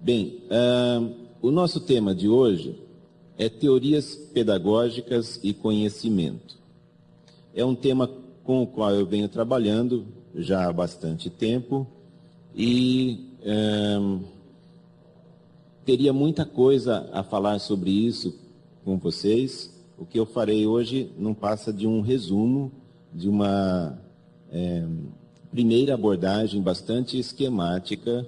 Bem, o nosso tema de hoje é teorias pedagógicas e conhecimento. É um tema com o qual eu venho trabalhando já há bastante tempo e teria muita coisa a falar sobre isso com vocês. O que eu farei hoje não passa de um resumo de uma primeira abordagem bastante esquemática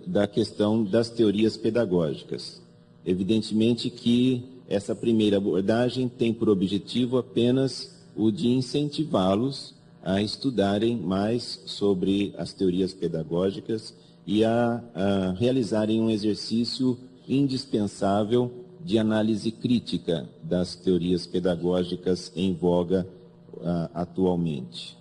da questão das teorias pedagógicas. Evidentemente que essa primeira abordagem tem por objetivo apenas o de incentivá-los a estudarem mais sobre as teorias pedagógicas e a realizarem um exercício indispensável de análise crítica das teorias pedagógicas em voga atualmente.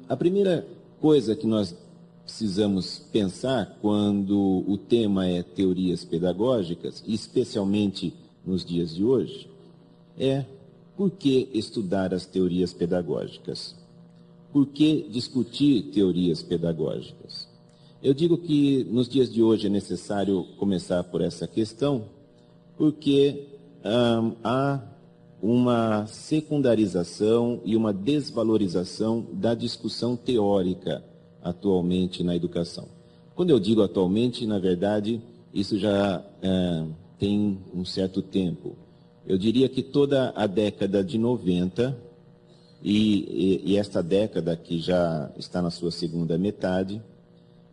A primeira coisa que nós precisamos pensar quando o tema é teorias pedagógicas, especialmente nos dias de hoje, é por que estudar as teorias pedagógicas? Por que discutir teorias pedagógicas? Eu digo que nos dias de hoje é necessário começar por essa questão, porque há uma secundarização e uma desvalorização da discussão teórica atualmente na educação. Quando eu digo atualmente, na verdade, isso já tem um certo tempo. Eu diria que toda a década de 90 e esta década que já está na sua segunda metade,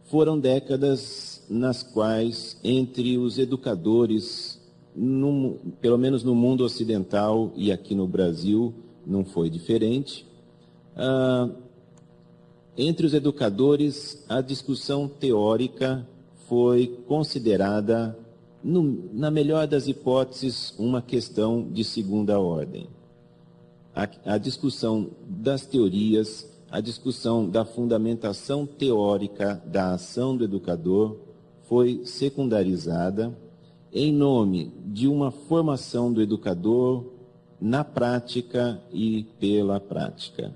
foram décadas nas quais, entre os educadores, pelo menos no mundo ocidental e aqui no Brasil, não foi diferente, entre os educadores, a discussão teórica foi considerada, na melhor das hipóteses, uma questão de segunda ordem. A discussão das teorias, a discussão da fundamentação teórica da ação do educador foi secundarizada em nome de uma formação do educador na prática e pela prática.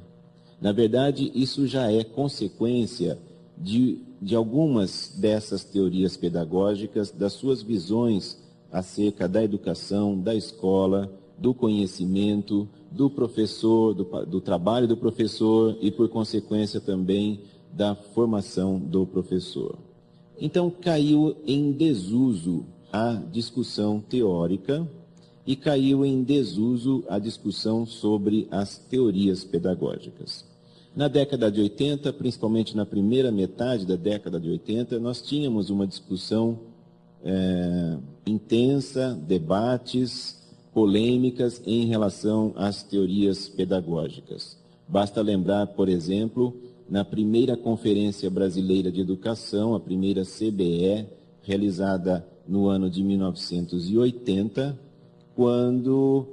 Na verdade, isso já é consequência de algumas dessas teorias pedagógicas, das suas visões acerca da educação, da escola, do conhecimento, do professor, do trabalho do professor e, por consequência, também da formação do professor. Então, caiu em desuso a discussão teórica e caiu em desuso a discussão sobre as teorias pedagógicas. Na década de 80, principalmente na primeira metade da década de 80, nós tínhamos uma discussão intensa, debates, polêmicas em relação às teorias pedagógicas. Basta lembrar, por exemplo, na primeira Conferência Brasileira de Educação, a primeira CBE, realizada no ano de 1980, quando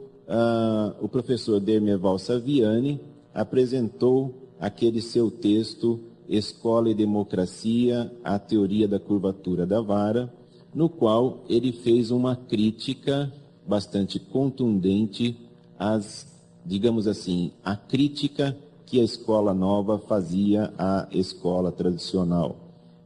o professor Dermeval Saviani apresentou aquele seu texto Escola e Democracia, a Teoria da Curvatura da Vara, no qual ele fez uma crítica bastante contundente digamos assim, a crítica que a escola nova fazia à escola tradicional.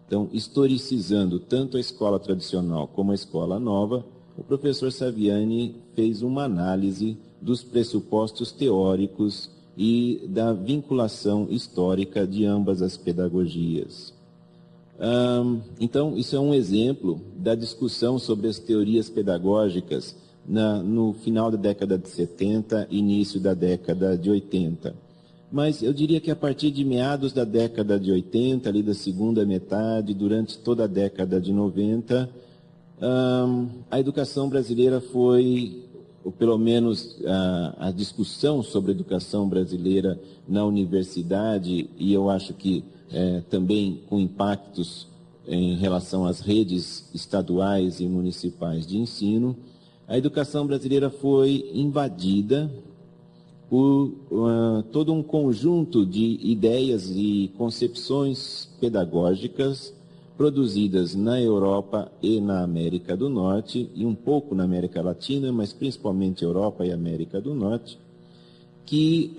Então, historicizando tanto a escola tradicional como a escola nova, o professor Saviani fez uma análise dos pressupostos teóricos e da vinculação histórica de ambas as pedagogias. Então, isso é um exemplo da discussão sobre as teorias pedagógicas no final da década de 70, início da década de 80. Mas eu diria que a partir de meados da década de 80, ali da segunda metade, durante toda a década de 90, a educação brasileira foi, ou pelo menos a discussão sobre a educação brasileira na universidade, e eu acho que também com impactos em relação às redes estaduais e municipais de ensino, a educação brasileira foi invadida por todo um conjunto de ideias e concepções pedagógicas produzidas na Europa e na América do Norte, e um pouco na América Latina, mas principalmente Europa e América do Norte, que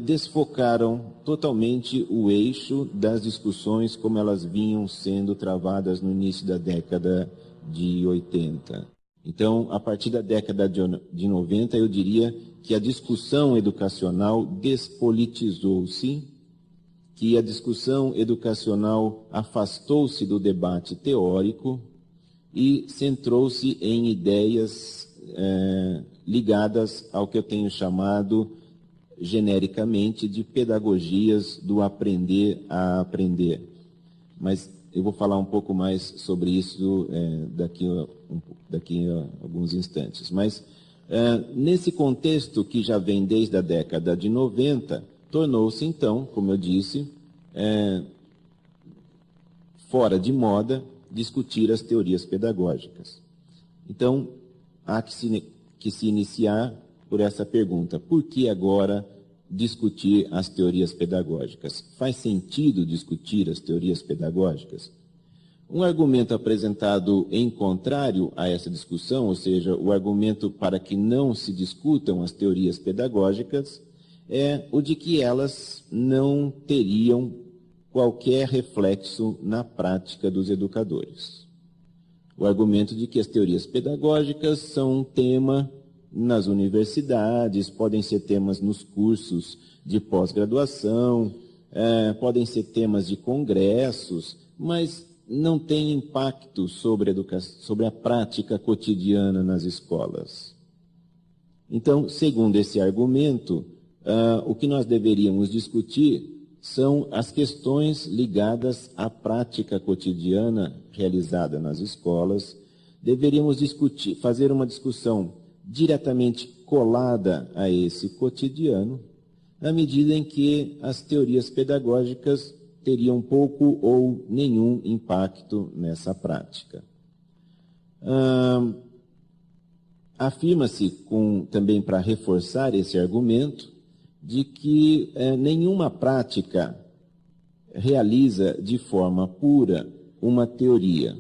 desfocaram totalmente o eixo das discussões como elas vinham sendo travadas no início da década de 80. Então, a partir da década de 90, eu diria que a discussão educacional despolitizou-se, que a discussão educacional afastou-se do debate teórico e centrou-se em ideias ligadas ao que eu tenho chamado genericamente de pedagogias do aprender a aprender. Mas eu vou falar um pouco mais sobre isso daqui a alguns instantes. Mas nesse contexto que já vem desde a década de 90, tornou-se então, como eu disse, fora de moda discutir as teorias pedagógicas. Então, há que se iniciar por essa pergunta: por que agora discutir as teorias pedagógicas? Faz sentido discutir as teorias pedagógicas? Um argumento apresentado em contrário a essa discussão, ou seja, o argumento para que não se discutam as teorias pedagógicas, é o de que elas não teriam qualquer reflexo na prática dos educadores. O argumento de que as teorias pedagógicas são um tema nas universidades, podem ser temas nos cursos de pós-graduação, podem ser temas de congressos, mas não tem impacto sobre a prática cotidiana nas escolas. Então, segundo esse argumento, o que nós deveríamos discutir são as questões ligadas à prática cotidiana realizada nas escolas. Deveríamos fazer uma discussão diretamente colada a esse cotidiano, na medida em que as teorias pedagógicas teriam pouco ou nenhum impacto nessa prática. Afirma-se, também para reforçar esse argumento, de que nenhuma prática realiza de forma pura uma teoria,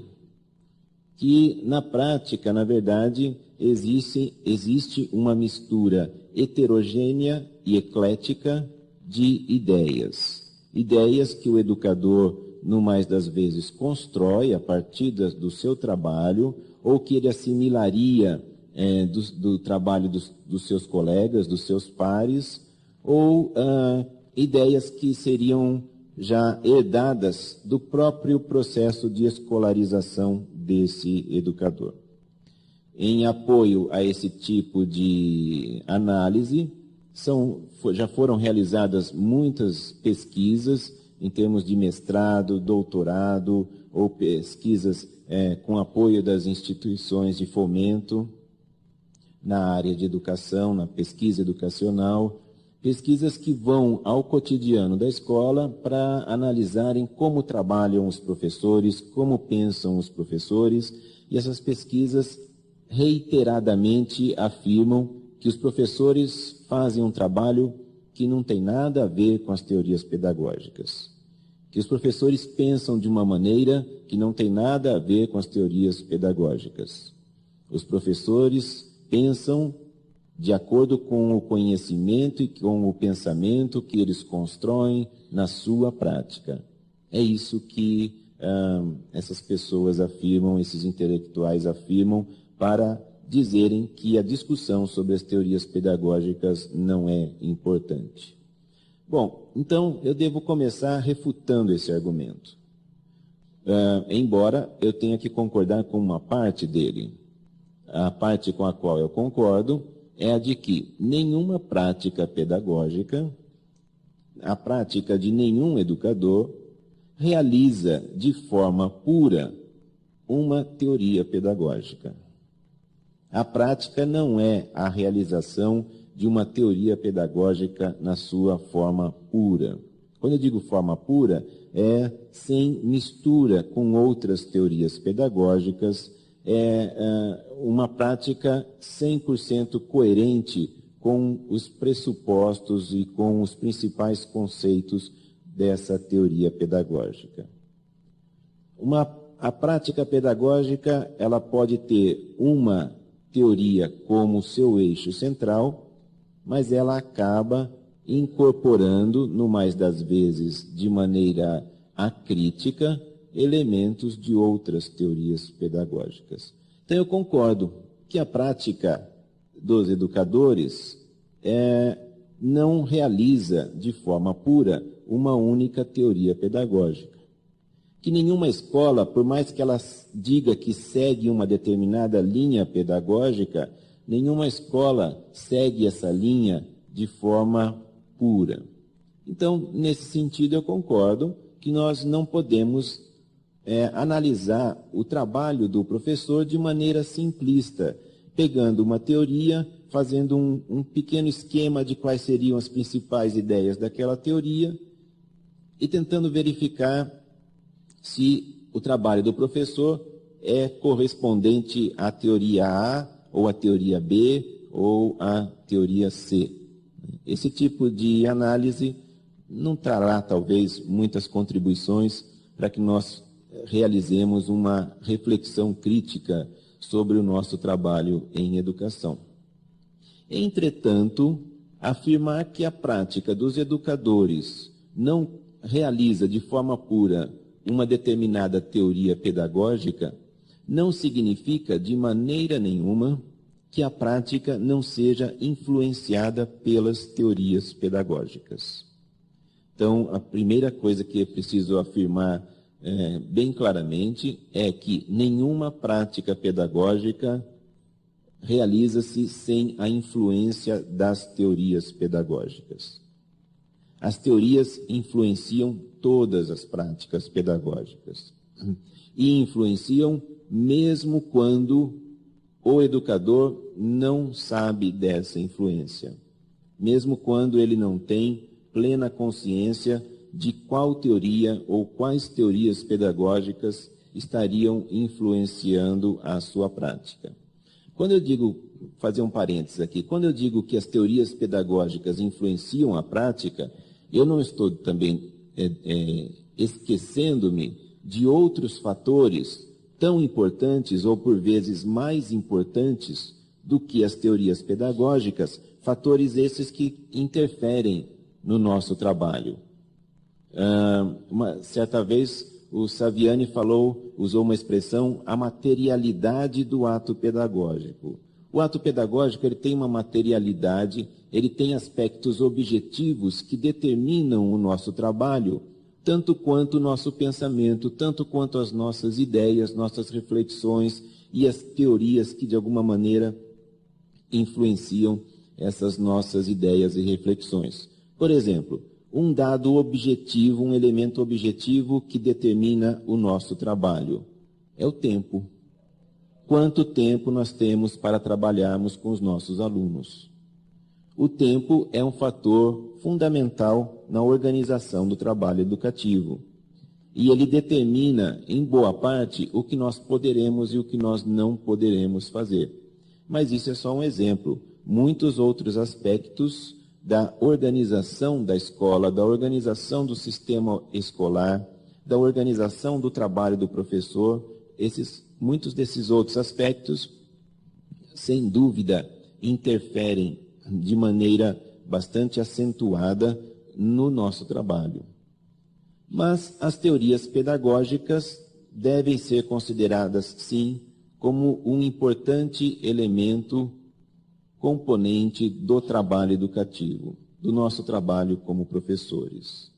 que na prática, na verdade, existe uma mistura heterogênea e eclética de ideias. Ideias que o educador, no mais das vezes, constrói a partir do seu trabalho, ou que ele assimilaria do trabalho dos seus colegas, dos seus pares, ou ideias que seriam já herdadas do próprio processo de escolarização desse educador. Em apoio a esse tipo de análise, já foram realizadas muitas pesquisas em termos de mestrado, doutorado, ou pesquisas com apoio das instituições de fomento na área de educação, na pesquisa educacional, pesquisas que vão ao cotidiano da escola para analisarem como trabalham os professores, como pensam os professores, e essas pesquisas reiteradamente afirmam que os professores fazem um trabalho que não tem nada a ver com as teorias pedagógicas, que os professores pensam de uma maneira que não tem nada a ver com as teorias pedagógicas. Os professores pensam de acordo com o conhecimento e com o pensamento que eles constroem na sua prática. É isso que essas pessoas afirmam, esses intelectuais afirmam, para dizerem que a discussão sobre as teorias pedagógicas não é importante. Bom, então eu devo começar refutando esse argumento. Embora eu tenha que concordar com uma parte dele. A parte com a qual eu concordo é a de que nenhuma prática pedagógica, a prática de nenhum educador, realiza de forma pura uma teoria pedagógica. A prática não é a realização de uma teoria pedagógica na sua forma pura. Quando eu digo forma pura, é sem mistura com outras teorias pedagógicas, uma prática 100% coerente com os pressupostos e com os principais conceitos dessa teoria pedagógica. A prática pedagógica, ela pode ter uma teoria como seu eixo central, mas ela acaba incorporando, no mais das vezes de maneira acrítica, elementos de outras teorias pedagógicas. Então eu concordo que a prática dos educadores não realiza de forma pura uma única teoria pedagógica. Que nenhuma escola, por mais que ela diga que segue uma determinada linha pedagógica, nenhuma escola segue essa linha de forma pura. Então, nesse sentido, eu concordo que nós não podemos analisar o trabalho do professor de maneira simplista, pegando uma teoria, fazendo um pequeno esquema de quais seriam as principais ideias daquela teoria e tentando verificar se o trabalho do professor é correspondente à teoria A, ou à teoria B, ou à teoria C. Esse tipo de análise não trará, talvez, muitas contribuições para que nós realizemos uma reflexão crítica sobre o nosso trabalho em educação. Entretanto, afirmar que a prática dos educadores não realiza de forma pura uma determinada teoria pedagógica não significa de maneira nenhuma que a prática não seja influenciada pelas teorias pedagógicas. Então, a primeira coisa que é preciso afirmar bem claramente é que nenhuma prática pedagógica realiza-se sem a influência das teorias pedagógicas. As teorias influenciam todas as práticas pedagógicas e influenciam mesmo quando o educador não sabe dessa influência, mesmo quando ele não tem plena consciência de qual teoria ou quais teorias pedagógicas estariam influenciando a sua prática. Quando eu digo, fazer um parênteses aqui, quando eu digo que as teorias pedagógicas influenciam a prática, eu não estou também esquecendo-me de outros fatores tão importantes ou por vezes mais importantes do que as teorias pedagógicas, fatores esses que interferem no nosso trabalho. Certa vez o Saviani usou uma expressão, a materialidade do ato pedagógico. O ato pedagógico ele tem uma materialidade, ele tem aspectos objetivos que determinam o nosso trabalho, tanto quanto o nosso pensamento, tanto quanto as nossas ideias, nossas reflexões e as teorias que de alguma maneira influenciam essas nossas ideias e reflexões. Por exemplo, um dado objetivo, um elemento objetivo que determina o nosso trabalho é o tempo. Quanto tempo nós temos para trabalharmos com os nossos alunos? O tempo é um fator fundamental na organização do trabalho educativo. E ele determina, em boa parte, o que nós poderemos e o que nós não poderemos fazer. Mas isso é só um exemplo. Muitos outros aspectos da organização da escola, da organização do sistema escolar, da organização do trabalho do professor, muitos desses outros aspectos, sem dúvida, interferem de maneira bastante acentuada no nosso trabalho. Mas as teorias pedagógicas devem ser consideradas, sim, como um importante elemento, componente do trabalho educativo, do nosso trabalho como professores.